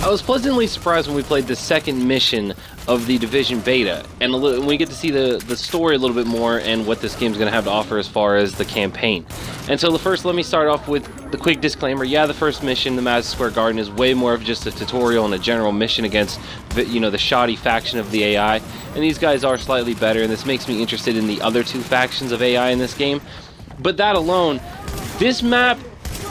I was pleasantly surprised when we played the second mission of the Division beta, and we get to see the story a little bit more and what this game's going to have to offer as far as the campaign. And so first, let me start off with the quick disclaimer. Yeah, the first mission, the Madison Square Garden, is way more of just a tutorial and a general mission against the shoddy faction of the AI, and these guys are slightly better, and this makes me interested in the other two factions of AI in this game. But that alone, this map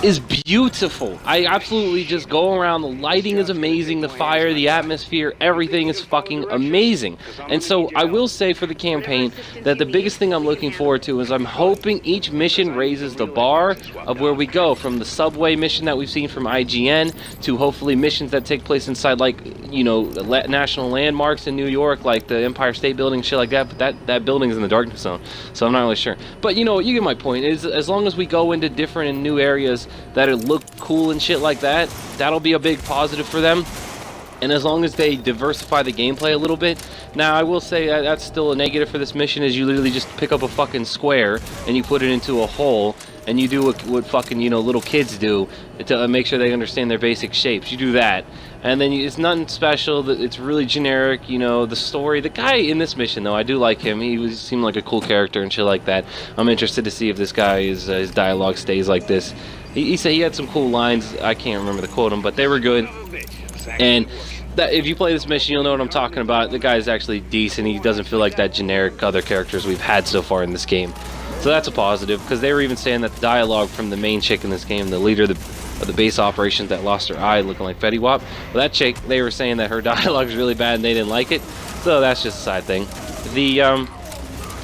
is beautiful. I absolutely just go around. The lighting is amazing, the fire, the atmosphere, everything is fucking amazing. And so I will say for the campaign that the biggest thing I'm looking forward to is I'm hoping each mission raises the bar of where we go, from the subway mission that we've seen from IGN to hopefully missions that take place inside, like, national landmarks in New York, like the Empire State Building, shit like that. But that building's in the darkness zone, so I'm not really sure. But you get my point. Is as long as we go into different and new areas that it look cool and shit like that, that'll be a big positive for them. And as long as they diversify the gameplay a little bit. Now, I will say that's still a negative for this mission, is you literally just pick up a fucking square and you put it into a hole, and you do what fucking, little kids do to make sure they understand their basic shapes. You do that, and then it's nothing special. It's really generic, the story. The guy in this mission, though, I do like him. He seemed like a cool character and shit like that. I'm interested to see if this guy his dialogue stays like this. He said he had some cool lines. I can't remember the quote them, but they were good. And if you play this mission, you'll know what I'm talking about. The guy is actually decent. He doesn't feel like that generic other characters we've had so far in this game. So that's a positive, because they were even saying that the dialogue from the main chick in this game, the leader of the base operations that lost her eye looking like Fetty Wap, well, that chick, they were saying that her dialogue is really bad and they didn't like it. So that's just a side thing.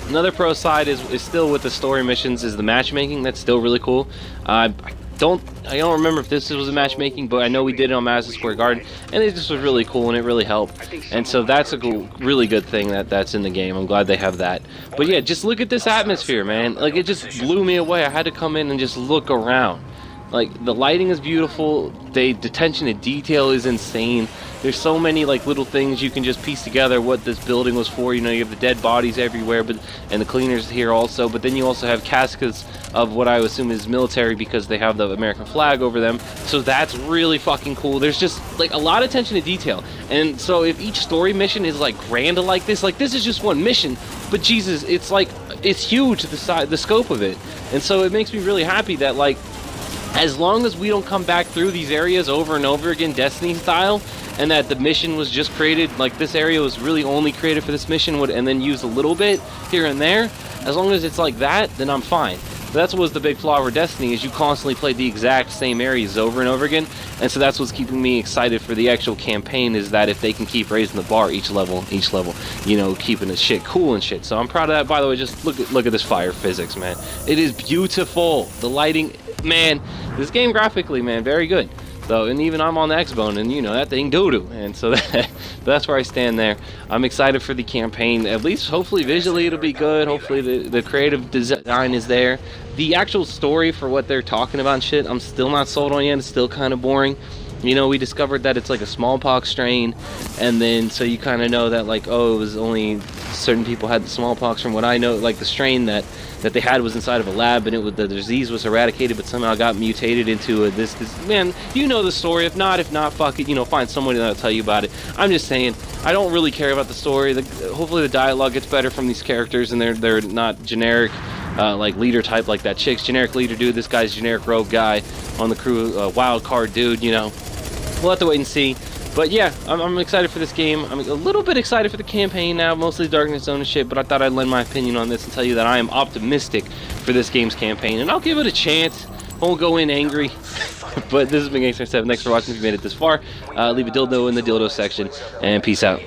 Another pro side is still with the story missions is the matchmaking. That's still really cool. I don't remember if this was a matchmaking, but I know we did it on Madison Square Garden, and it just was really cool and it really helped. And so that's a really good thing that's in the game. I'm glad they have that. But yeah, just look at this atmosphere, man. Like, it just blew me away. I had to come in and just look around. Like, the lighting is beautiful. The attention to detail is insane. There's so many little things you can just piece together what this building was for. You have the dead bodies everywhere, and the cleaners here also. But then you also have caskets of what I assume is military, because they have the American flag over them. So that's really fucking cool. There's just a lot of attention to detail. And so if each story mission is grand like this is just one mission, but Jesus, it's huge, the scope of it. And so it makes me really happy that as long as we don't come back through these areas over and over again, Destiny style, and that the mission was just created, this area was really only created for this mission, and then used a little bit here and there, as long as it's like that, then I'm fine. That was the big flaw for Destiny, is you constantly play the exact same areas over and over again, and so that's what's keeping me excited for the actual campaign, is that if they can keep raising the bar each level, keeping the shit cool and shit. So I'm proud of that. By the way, just look at this fire physics, man. It is beautiful. The lighting, man, this game graphically, man, very good. So, and even I'm on the X-Bone, and that thing doo-doo. And so that's where I stand there. I'm excited for the campaign. At least, hopefully, visually it'll be good. Hopefully the creative design is there. The actual story for what they're talking about and shit, I'm still not sold on yet. It's still kind of boring. We discovered that it's like a smallpox strain, and then so you kind of know that it was only certain people had the smallpox. From what I know, the strain that they had was inside of a lab, and the disease was eradicated, but somehow got mutated into this man. The story. If not, fuck it. Find someone that'll tell you about it. I'm just saying, I don't really care about the story. Hopefully the dialogue gets better from these characters, and they're not generic. Leader type like that chick's generic leader dude, this guy's generic rogue guy on the crew, wild card dude, We'll have to wait and see. But yeah, I'm excited for this game. I'm a little bit excited for the campaign now, mostly Darkness Zone and shit, but I thought I'd lend my opinion on this and tell you that I am optimistic for this game's campaign, and I'll give it a chance. Won't go in angry. But this has been Gangster7. Thanks for watching. If you made it this far, leave a dildo in the dildo section, and peace out.